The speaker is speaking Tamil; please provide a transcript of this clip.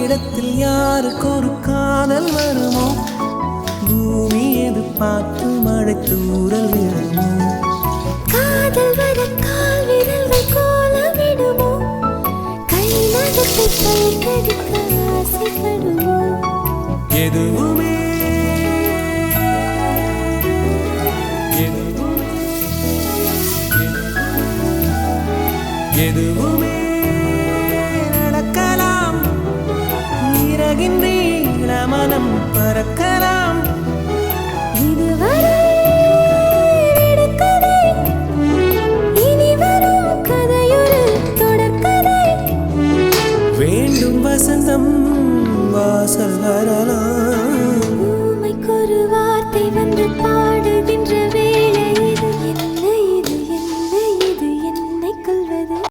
நம்மிடத்தில் யாருக்கு ஒரு காதல் வருமோ பூமி எதிர்பார்த்து மழை தூறல் விழுமோ காதல் வர கால் விரல்கள் கோலமிடுமோ கை நகத்தை பல்கடிக்க ஆசைப்படுமோ எதுவுமே எதுவுமே நடக்கலாம் இறகின்றீ மனம்